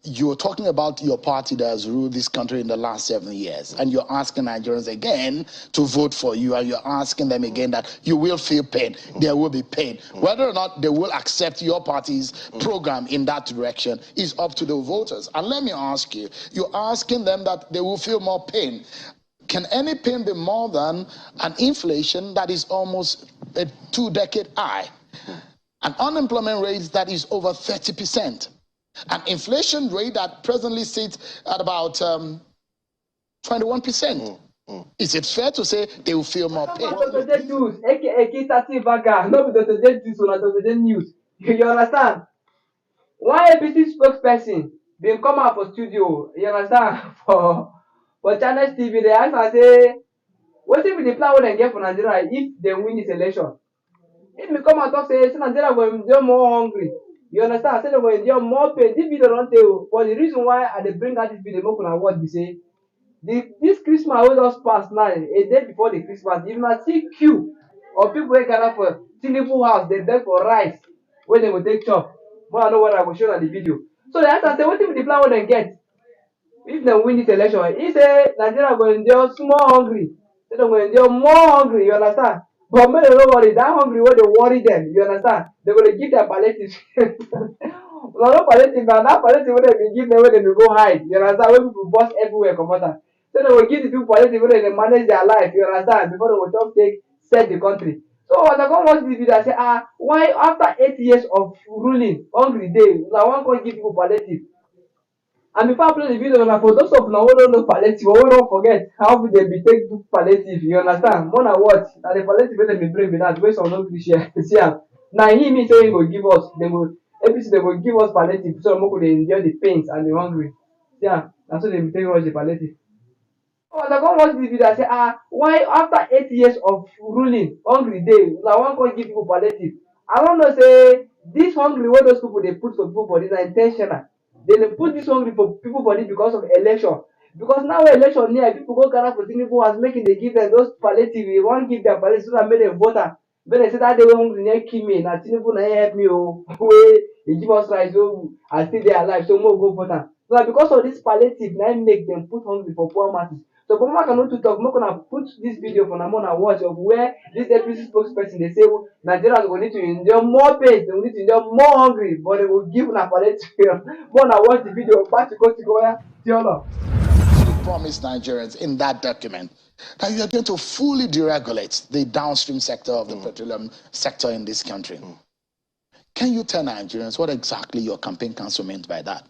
you're talking about your party that has ruled this country in the last 7 years, and you're asking Nigerians again to vote for you, and you're asking them again that you will feel pain. There will be pain. Whether or not they will accept your party's program in that direction is up to the voters. And let me ask you, you're asking them that they will feel more pain. Can any pain be more than an inflation that is almost a 2-decade high? An unemployment rate that is over 30%. An inflation rate that presently sits at about 21%. Is it fair to say they will feel more pain? Dr. J News, aka K30 Vaga, no be Dr. J News or Dr. J News. You understand? One APC spokesperson been come out for studio, you understand, for Channel TV. They ask and say, what if the plan wey dem get for Nigeria if they win this election? If we come and talk say Nigeria go endure more hungry. You understand? Say they go endure more pain. This video don't tell. But the reason why I dey bring out this video make una watch be say this Christmas wey just pass now, a day before the Christmas, if na see queue of people wey gather for Tinubu house, dey beg for rice wey dem go take chop. More I know what I go show na the video. So they ask am say wetin be the plan wey dem get if dem win this election? He say Nigeria go endure small hungry. Say dem go endure more hungry. You understand? But make dem no worry, that hungry wey dey worry them, you understand? They go dey give their palliative. Una no palliative na that palliative wey dem bin give them wey dem dey go hide. You understand? Wey people burst everywhere comot am. So they will give the people palliative wey dem dey manage their life. You understand? Before they go just take set the country. So as I come watch this video, I say, why after 8 years of ruling, hungry day, una wan come give people palliative? And before I play the video, na for those of una wey don't know palliative or wey don't forget how they be take do palliative, you understand? More na what? Na the palliative wey dem be bring be that wey some no gree share. See am. Na him mean say he go give us. Dem go APC dem go give us palliative so make we dey endure the pains and the hungry. See am. Na so dem take rush the palliative. So as I come watch this video, I say, why after 8 years of ruling, hungry day, una wan come give people palliative? I wan know say this hungry wey those people dey put for people body na in ten tional. They dey put this hungry for people body because of election. Because now when election near, people go gather for Tinubu house making they give them those palliative. They wan give them palliative so that make them vote am. Make dem say that day wey hungry near kill me, na Tinubu na him help me o. Wey he give us rice, so I still dey alive, so make we go vote am. So na because of this palliative, na make them put hungry for poor masses. So for more cannot to talk, make una put this video for Namona watch of where this APC spokesperson they say Nigerians will need to endure more pain, they will need to endure more hungry, but they will give una palliative. More na watch the video, back to go where Tiolo. You promised Nigerians in that document that you are going to fully deregulate the downstream sector of the petroleum sector in this country. Can you tell Nigerians what exactly your campaign council meant by that?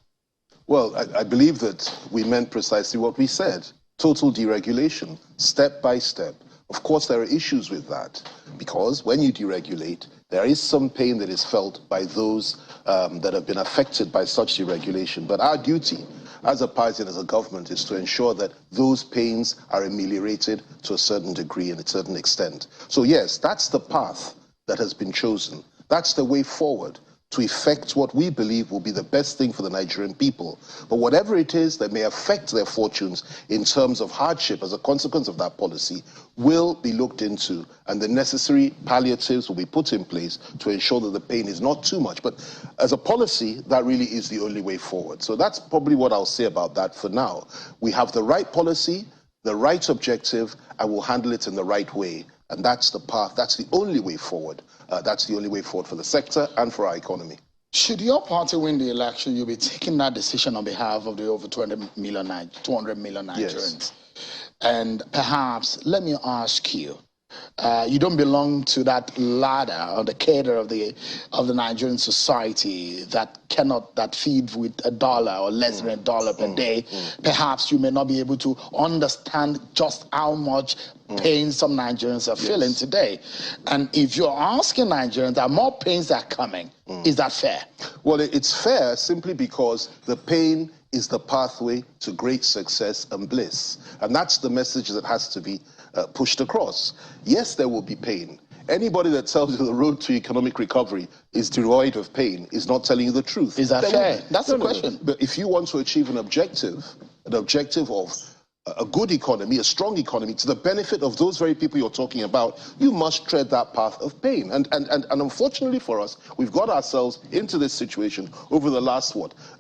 Well, I believe that we meant precisely what we said. Total deregulation, step by step. Of course, there are issues with that because when you deregulate, there is some pain that is felt by those that have been affected by such deregulation. But our duty as a party and as a government is to ensure that those pains are ameliorated to a certain degree and a certain extent. So yes, that's the path that has been chosen. That's the way forward to effect what we believe will be the best thing for the Nigerian people. But whatever it is that may affect their fortunes in terms of hardship as a consequence of that policy will be looked into, and the necessary palliatives will be put in place to ensure that the pain is not too much. But as a policy, that really is the only way forward. So that's probably what I'll say about that for now. We have the right policy, the right objective, and we'll handle it in the right way. And that's the path, that's the only way forward. That's the only way forward for the sector and for our economy. Should your party win the election, you'll be taking that decision on behalf of the over 200 million Nigerians. Yes. And perhaps, let me ask you, you don't belong to that ladder or the cadre of the Nigerian society that feeds with $1 or less than $1 per day. Perhaps you may not be able to understand just how much pain some Nigerians are feeling today. And if you're asking Nigerians that more pains are coming, is that fair? Well, it's fair simply because the pain is the pathway to great success and bliss. And that's the message that has to be pushed across. Yes, there will be pain. Anybody that tells you the road to economic recovery is devoid of pain is not telling you the truth. Is that fair? That's the question. But if you want to achieve an objective of a good economy, a strong economy, to the benefit of those very people you're talking about, you must tread that path of pain. And unfortunately for us, we've got ourselves into this situation over the last,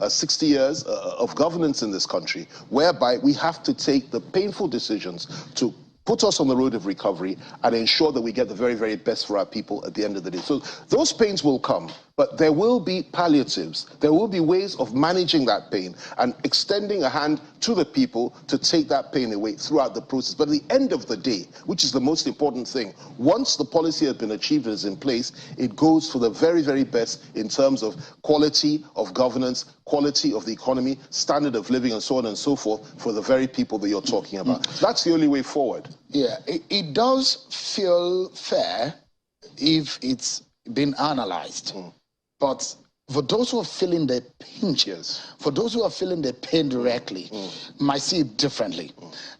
60 years of governance in this country, whereby we have to take the painful decisions to put us on the road of recovery and ensure that we get the very, very best for our people at the end of the day. So those pains will come, but there will be palliatives. There will be ways of managing that pain and extending a hand to the people to take that pain away throughout the process. But at the end of the day, which is the most important thing, once the policy has been achieved and is in place, it goes for the very, very best in terms of quality of governance, quality of the economy, standard of living, and so on and so forth for the very people that you're talking about. That's the only way forward. Yeah, it does feel fair if it's been analyzed. But for those who are feeling the pinches, for those who are feeling the pain directly, might see it differently.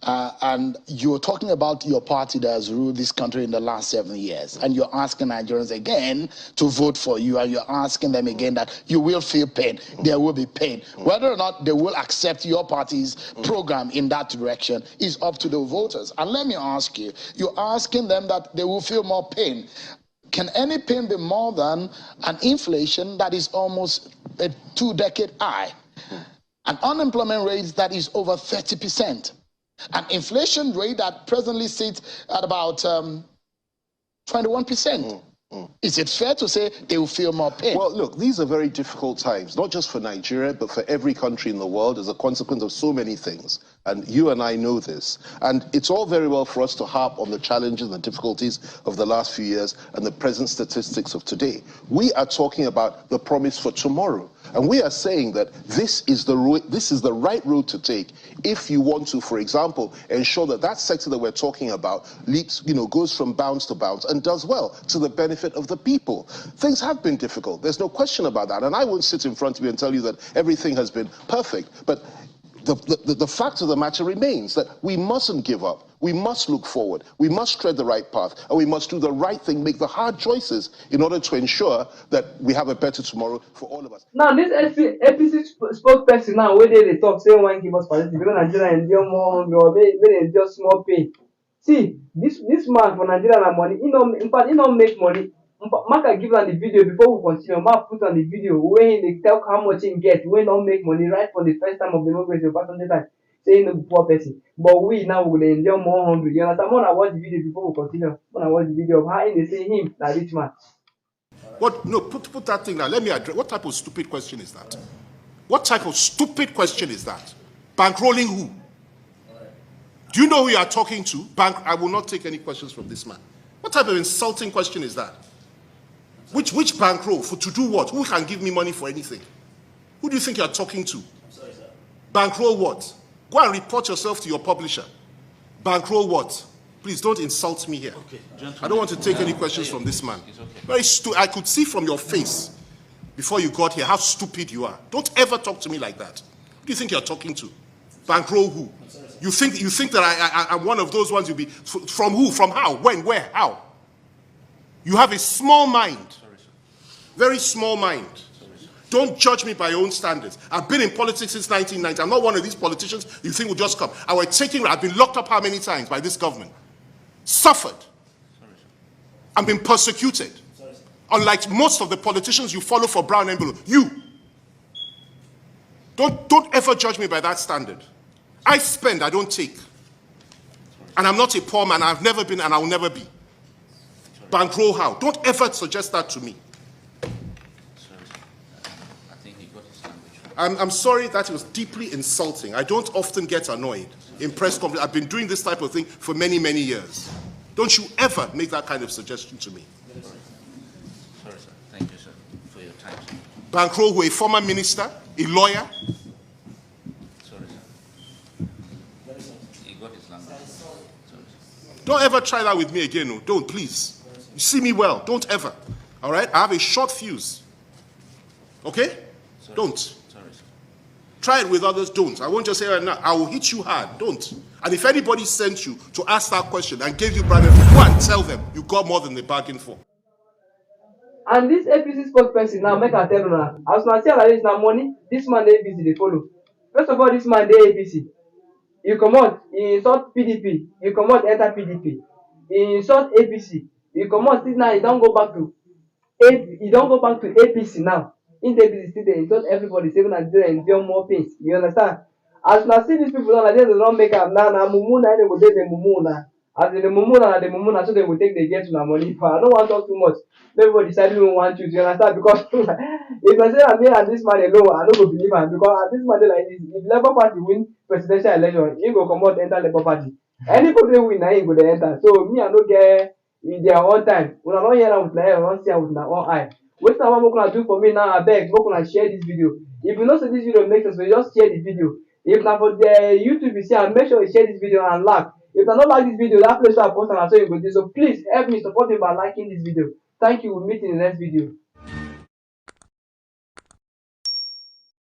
And you're talking about your party that has ruled this country in the last 7 years, and you're asking Nigerians again to vote for you, and you're asking them again that you will feel pain, there will be pain. Whether or not they will accept your party's program in that direction is up to the voters. And let me ask you, you're asking them that they will feel more pain. Can any pain be more than an inflation that is almost a 2-decade high? An unemployment rate that is over 30%. An inflation rate that presently sits at about 21%. Is it fair to say they will feel more pain? Well, look, these are very difficult times, not just for Nigeria, but for every country in the world as a consequence of so many things. And you and I know this. And it's all very well for us to harp on the challenges and the difficulties of the last few years and the present statistics of today. We are talking about the promise for tomorrow. And we are saying that this is the right road to take if you want to, for example, ensure that that sector that we're talking about leaps, goes from bounds to bounds and does well to the benefit of the people. Things have been difficult. There's no question about that. And I won't sit in front of you and tell you that everything has been perfect. But the fact of the matter remains that we mustn't give up. We must look forward. We must tread the right path. And we must do the right thing, make the hard choices in order to ensure that we have a better tomorrow for all of us. Now, this APC spokesperson now, where they talk, say, one give us palliative, because Nigeria endure more hunger, or may endure small pain. See, this man for Nigeria and money, in fact, he don't make money. Mark give on the video before we continue. Mark put on the video where they tell how much he get, when don't make money right from the first time of democracy, back on the time, saying no poor person. But we now will endure more hungry. You understand? When I watch the video before we continue, when I watch the video of how they say him, that rich man. What? No, put that thing now. Let me address. What type of stupid question is that? What type of stupid question is that? Bankrolling who? Do you know who you are talking to? I will not take any questions from this man. What type of insulting question is that? Which bankroll? To do what? Who can give me money for anything? Who do you think you are talking to? I'm sorry, sir. Bankroll what? Go and report yourself to your publisher. Bankroll what? Please don't insult me here. Okay, I don't want to take any questions from this man. Very stupid. I could see from your face before you got here how stupid you are. Don't ever talk to me like that. Who do you think you're talking to? Bankroll who? You think that I'm one of those ones you'll be from who? From how? When? Where? How? You have a small mind. Very small mind. Don't judge me by your own standards. I've been in politics since 1990. I'm not one of these politicians you think will just come. I've been locked up how many times by this government? Suffered. I've been persecuted. Unlike most of the politicians you follow for brown envelope. You. Don't ever judge me by that standard. I spend, I don't take. And I'm not a poor man. I've never been and I will never be. Bankroll how? Don't ever suggest that to me. I'm sorry that it was deeply insulting. I don't often get annoyed in press conferences. I've been doing this type of thing for many, many years. Don't you ever make that kind of suggestion to me. Sorry, sir. Thank you, sir, for your time, sir. Bankroll who, a former minister, a lawyer? Sorry, sir. He got his language. Sorry, sir. Don't ever try that with me again. No. Don't, please. You see me well. Don't ever. All right? I have a short fuse. Okay? Sorry. Don't. Sorry, sir. Try it with others. Don't. I won't just say right now. I will hit you hard. Don't. And if anybody sent you to ask that question and gave you branded, go and tell them you got more than they bargained for. And this APC spokesperson now make a tell you now. As I say like this now money, this man the APC they follow. First of all, this man the APC. you comot, you insult PDP, you comot enter PDP, you insult APC, you comot, still now you don go back to APC now. In the APC still dey insult everybody, say una Nigeria endure more pains. You understand? As una see these people now, like dem dey don make am now, na mumu na dem go dey dey mumu una. As dem dey mumu una, na dey mumu una, so dem go take dey get una money. But I no wan talk too much. Make everybody decide who we wan choose. You understand? Because if I say na me and this man alone, I no go believe am, because at this man dey like this, if Labour Party win presidential election, he go comot enter Labour Party. Anybody wey win na him go dey enter. So me, I no get in their own time. Una don hear am with una ear, una don see am with una own eye. Wetin I wan make una do for me now, abeg make una share this video. If you know say this video make sense, just share the video. If na for the YouTube you see am, make sure you share this video and like. If na no like this video, that place where I post am na so you go do. So please help me support me by liking this video. Thank you. We'll meet in the next video.